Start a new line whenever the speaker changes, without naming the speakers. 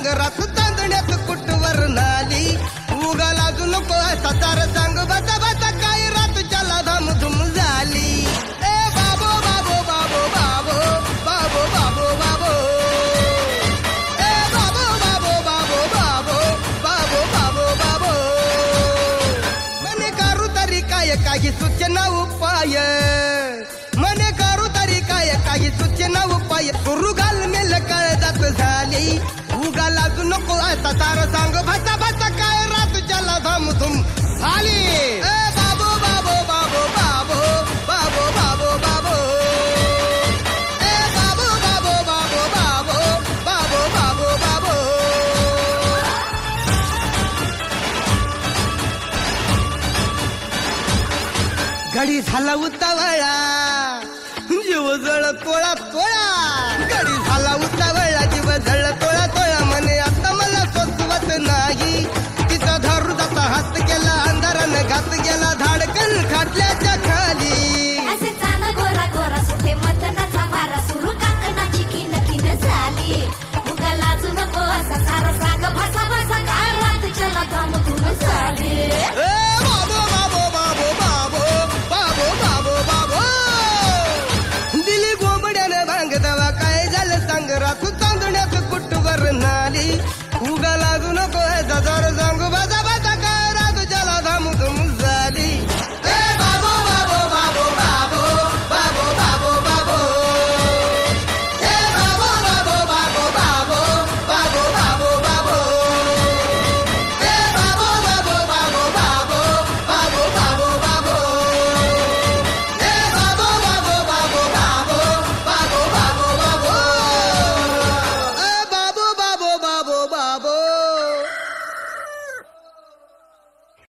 सागरात तांदण्यात कुटवर नाली उगा लाजू नको सतार सांग बता बता काय रात चला धामधूम झाली ए बाबो बाबो बाबो बाबो बाबो बाबो बाबो ए बाबो बाबो बाबो बाबो बाबो बाबो बाबो मने करू तरी काय काही सूचना उपाय मने करू तरी काय काही सूचना उपाय सुरू घाल मेल कळदात झाली उगा लाजू नको आता तार सांग भाता भाता काय रात चला धामधूम झाली ए बाबो बाबो बाबो बाबो बाबो बाबो बाबो ए बाबो बाबो बाबो बाबो बाबो बाबो बाबो गडी झाला उतावळा जीव जळ तोळा तोळा